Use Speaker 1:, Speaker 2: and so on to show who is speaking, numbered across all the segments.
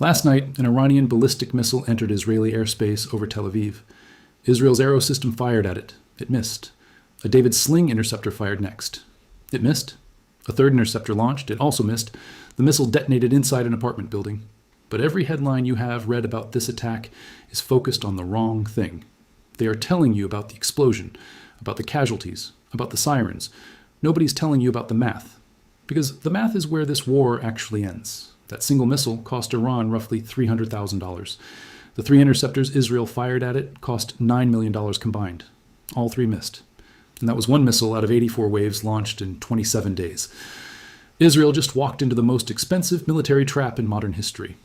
Speaker 1: Last night, an Iranian ballistic missile entered Israeli airspace over Tel Aviv. Israel's arrow system fired at it. It missed. A David Sling interceptor fired next. It missed. A third interceptor launched. It also missed. The missile detonated inside an apartment building. But every headline you have read about this attack is focused on the wrong thing. They are telling you about the explosion, about the casualties, about the sirens. Nobody's telling you about the math. Because the math is where this war actually ends. That single missile cost Iran roughly $300,000. The 3 interceptors Israel fired at it cost $9 million combined. All 3 missed. And that was 1 missile out of 84 waves launched in 27 days. Israel just walked into the most expensive military trap in modern history.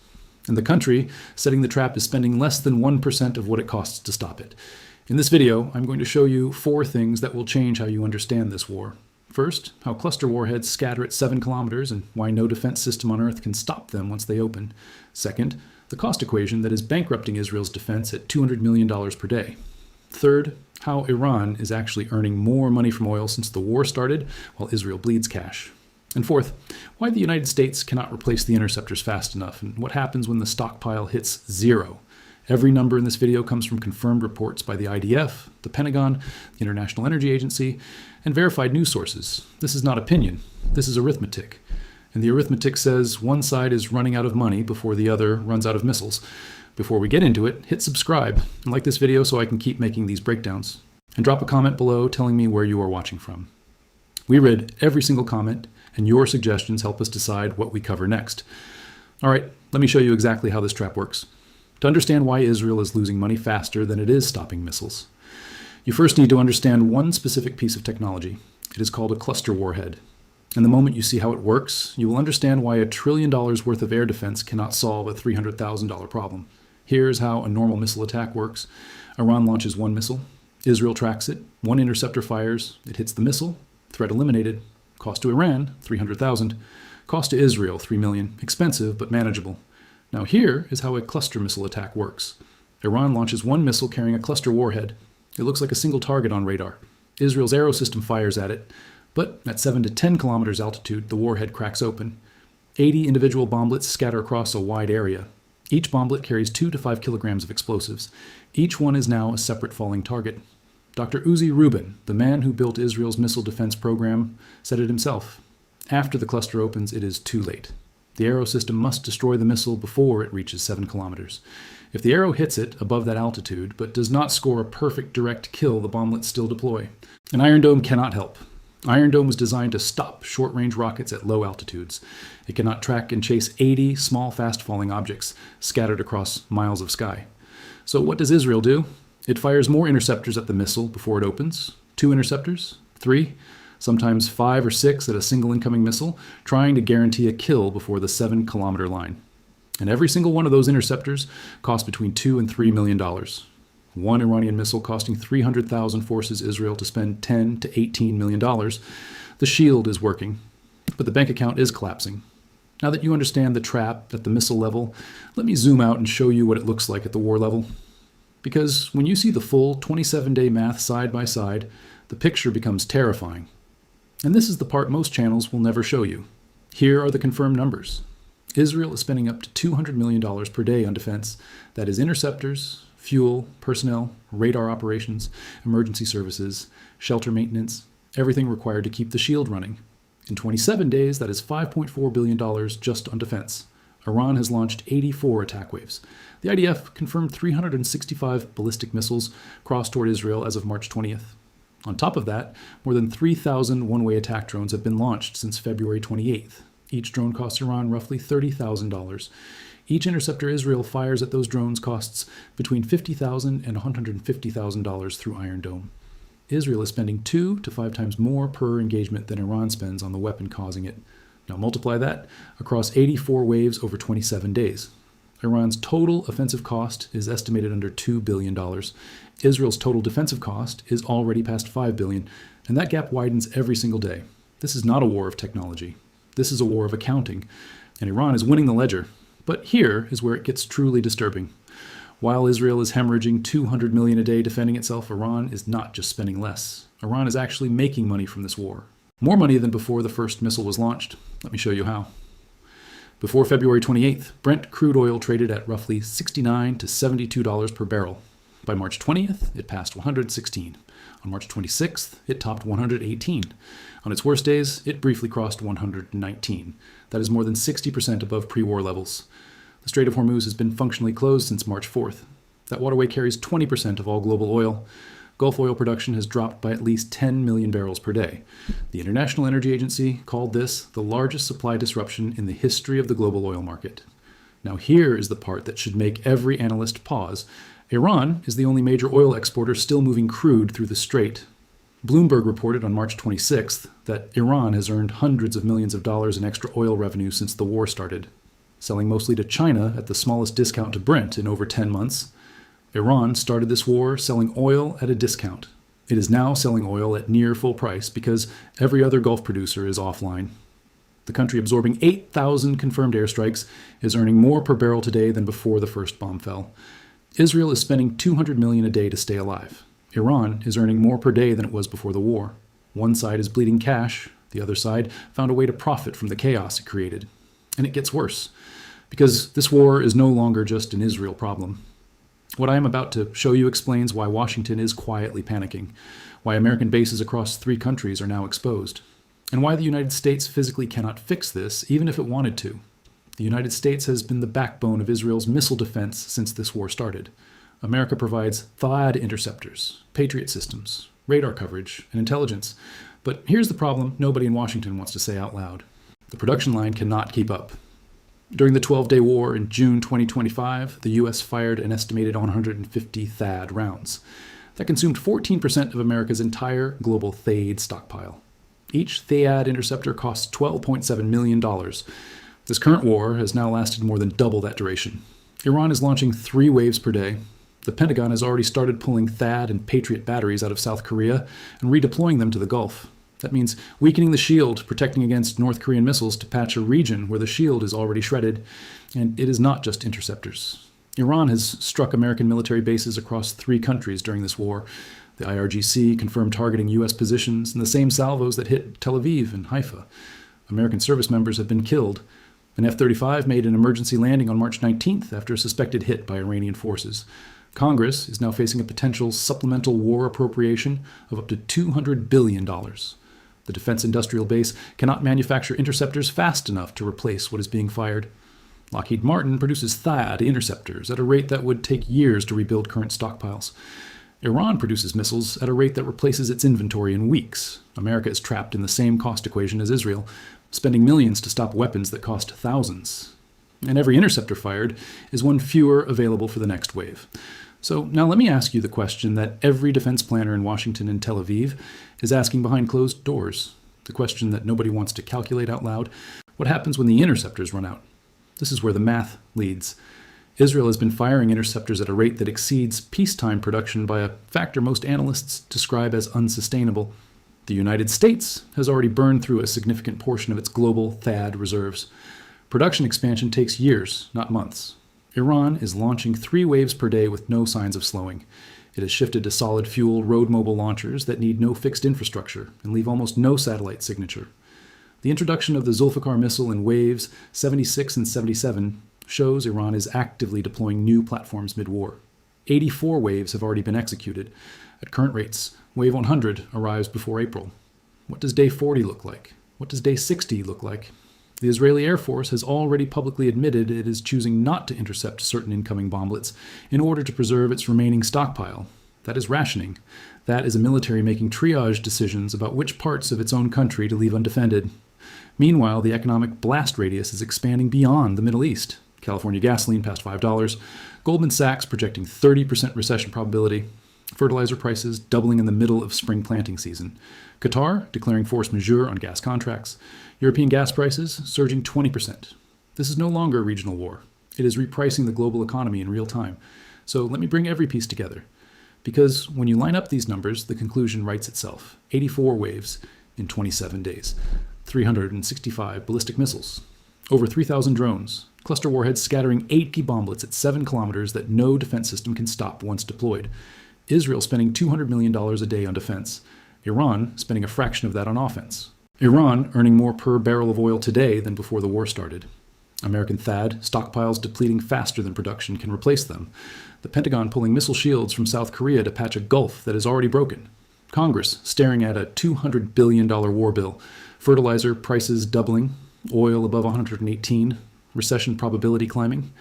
Speaker 1: And the country setting the trap is spending less than 1% of what it costs to stop it. In this video, I'm going to show you 4 things that will change how you understand this war. First, how cluster warheads scatter at 7 kilometers and why no defense system on Earth can stop them once they open. Second, the cost equation that is bankrupting Israel's defense at $200 million per day. Third, how Iran is actually earning more money from oil since the war started, while Israel bleeds cash. And fourth, why the United States cannot replace the interceptors fast enough, and what happens when the stockpile hits 0. Every number in this video comes from confirmed reports by the IDF, the Pentagon, the International Energy Agency, and verified news sources. This is not opinion. This is arithmetic. And the arithmetic says one side is running out of money before the other runs out of missiles. Before we get into it, hit subscribe and like this video so I can keep making these breakdowns. And drop a comment below telling me where you are watching from. We read every single comment, and your suggestions help us decide what we cover next. All right, let me show you exactly how this trap works. To understand why Israel is losing money faster than it is stopping missiles, you first need to understand one specific piece of technology. It is called a cluster warhead. And the moment you see how it works, you will understand why $1 trillion worth of air defense cannot solve a $300,000 problem. Here's how a normal missile attack works. Iran launches 1 missile. Israel tracks it. 1 interceptor fires. It hits the missile. Threat eliminated. Cost to Iran, $300,000. Cost to Israel, $3 million. Expensive, but manageable. Now here is how a cluster missile attack works. Iran launches 1 missile carrying a cluster warhead. It looks like a single target on radar. Israel's arrow system fires at it, but at 7 to 10 kilometers altitude, the warhead cracks open. 80 individual bomblets scatter across a wide area. Each bomblet carries 2 to 5 kilograms of explosives. Each one is now a separate falling target. Dr. Uzi Rubin, the man who built Israel's missile defense program, said it himself. After the cluster opens, it is too late. The arrow system must destroy the missile before it reaches 7 kilometers. If the arrow hits it above that altitude, but does not score a perfect direct kill, the bomblets still deploy. An Iron Dome cannot help. Iron Dome was designed to stop short-range rockets at low altitudes. It cannot track and chase 80 small, fast-falling objects scattered across miles of sky. So what does Israel do? It fires more interceptors at the missile before it opens. 2 interceptors, 3, sometimes 5 or 6 at a single incoming missile, trying to guarantee a kill before the 7-kilometer line. And every single one of those interceptors costs between $2 and $3 million. 1 Iranian missile costing 300,000 forces Israel to spend $10 to $18 million. The shield is working, but the bank account is collapsing. Now that you understand the trap at the missile level, let me zoom out and show you what it looks like at the war level. Because when you see the full 27-day math side by side, the picture becomes terrifying. And this is the part most channels will never show you. Here are the confirmed numbers. Israel is spending up to $200 million per day on defense. That is interceptors, fuel, personnel, radar operations, emergency services, shelter maintenance, everything required to keep the shield running. In 27 days, that is $5.4 billion just on defense. Iran has launched 84 attack waves. The IDF confirmed 365 ballistic missiles crossed toward Israel as of March 20th. On top of that, more than 3,000 one-way attack drones have been launched since February 28th. Each drone costs Iran roughly $30,000. Each interceptor Israel fires at those drones costs between $50,000 and $150,000 through Iron Dome. Israel is spending 2 to 5 times more per engagement than Iran spends on the weapon causing it. Now multiply that across 84 waves over 27 days. Iran's total offensive cost is estimated under $2 billion. Israel's total defensive cost is already past $5 billion, and that gap widens every single day. This is not a war of technology. This is a war of accounting, and Iran is winning the ledger. But here is where it gets truly disturbing. While Israel is hemorrhaging $200 million a day defending itself, Iran is not just spending less. Iran is actually making money from this war. More money than before the first missile was launched. Let me show you how. Before February 28th, Brent crude oil traded at roughly $69 to $72 per barrel. By March 20th, it passed 116. On March 26th, it topped 118. On its worst days, it briefly crossed 119. That is more than 60% above pre-war levels. The Strait of Hormuz has been functionally closed since March 4th. That waterway carries 20% of all global oil. Gulf oil production has dropped by at least 10 million barrels per day. The International Energy Agency called this the largest supply disruption in the history of the global oil market. Now here is the part that should make every analyst pause. Iran is the only major oil exporter still moving crude through the strait. Bloomberg reported on March 26th that Iran has earned hundreds of millions of dollars in extra oil revenue since the war started, selling mostly to China at the smallest discount to Brent in over 10 months. Iran started this war selling oil at a discount. It is now selling oil at near full price because every other Gulf producer is offline. The country, absorbing 8,000 confirmed airstrikes, is earning more per barrel today than before the first bomb fell. Israel is spending $200 million a day to stay alive. Iran is earning more per day than it was before the war. One side is bleeding cash. The other side found a way to profit from the chaos it created. And it gets worse, because this war is no longer just an Israel problem. What I am about to show you explains why Washington is quietly panicking, why American bases across 3 countries are now exposed, and why the United States physically cannot fix this, even if it wanted to. The United States has been the backbone of Israel's missile defense since this war started. America provides THAAD interceptors, Patriot systems, radar coverage, and intelligence. But here's the problem nobody in Washington wants to say out loud. The production line cannot keep up. During the 12-day war in June 2025, the U.S. fired an estimated 150 THAAD rounds. That consumed 14% of America's entire global THAAD stockpile. Each THAAD interceptor costs $12.7 million. This current war has now lasted more than double that duration. Iran is launching 3 waves per day. The Pentagon has already started pulling THAAD and Patriot batteries out of South Korea and redeploying them to the Gulf. That means weakening the shield, protecting against North Korean missiles to patch a region where the shield is already shredded. And it is not just interceptors. Iran has struck American military bases across 3 countries during this war. The IRGC confirmed targeting U.S. positions in the same salvos that hit Tel Aviv and Haifa. American service members have been killed. An F-35 made an emergency landing on March 19th after a suspected hit by Iranian forces. Congress is now facing a potential supplemental war appropriation of up to $200 billion. The defense industrial base cannot manufacture interceptors fast enough to replace what is being fired. Lockheed Martin produces THAAD interceptors at a rate that would take years to rebuild current stockpiles. Iran produces missiles at a rate that replaces its inventory in weeks. America is trapped in the same cost equation as Israel, spending millions to stop weapons that cost thousands. And every interceptor fired is one fewer available for the next wave. So now let me ask you the question that every defense planner in Washington and Tel Aviv is asking behind closed doors. The question that nobody wants to calculate out loud. What happens when the interceptors run out? This is where the math leads. Israel has been firing interceptors at a rate that exceeds peacetime production by a factor most analysts describe as unsustainable. The United States has already burned through a significant portion of its global THAAD reserves. Production expansion takes years, not months. Iran is launching 3 waves per day with no signs of slowing. It has shifted to solid-fuel road-mobile launchers that need no fixed infrastructure and leave almost no satellite signature. The introduction of the Zulfikar missile in waves 76 and 77 shows Iran is actively deploying new platforms mid-war. 84 waves have already been executed. At current rates, wave 100 arrives before April. What does day 40 look like? What does day 60 look like? The Israeli Air Force has already publicly admitted it is choosing not to intercept certain incoming bomblets in order to preserve its remaining stockpile. That is rationing. That is a military making triage decisions about which parts of its own country to leave undefended. Meanwhile, the economic blast radius is expanding beyond the Middle East. California gasoline past $5. Goldman Sachs projecting 30% recession probability. Fertilizer prices doubling in the middle of spring planting season. Qatar declaring force majeure on gas contracts. European gas prices surging 20%. This is no longer a regional war. It is repricing the global economy in real time. So let me bring every piece together. Because when you line up these numbers, the conclusion writes itself. 84 waves in 27 days. 365 ballistic missiles. Over 3,000 drones. Cluster warheads scattering 80 bomblets at 7 kilometers that no defense system can stop once deployed. Israel spending $200 million a day on defense. Iran spending a fraction of that on offense. Iran earning more per barrel of oil today than before the war started. American THAAD stockpiles depleting faster than production can replace them. The Pentagon pulling missile shields from South Korea to patch a gulf that is already broken. Congress staring at a $200 billion war bill. Fertilizer prices doubling. Oil above 118. Recession probability climbing.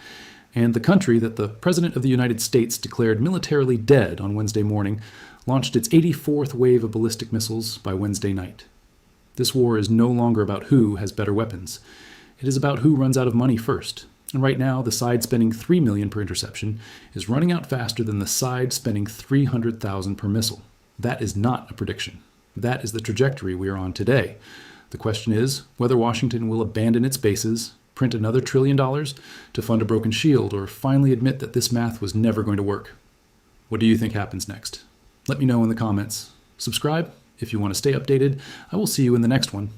Speaker 1: And the country that the President of the United States declared militarily dead on Wednesday morning launched its 84th wave of ballistic missiles by Wednesday night. This war is no longer about who has better weapons. It is about who runs out of money first. And right now, the side spending $3 million per interception is running out faster than the side spending $300,000 per missile. That is not a prediction. That is the trajectory we are on today. The question is whether Washington will abandon its bases, print another $1 trillion to fund a broken shield, or finally admit that this math was never going to work. What do you think happens next? Let me know in the comments. Subscribe if you want to stay updated. I will see you in the next one.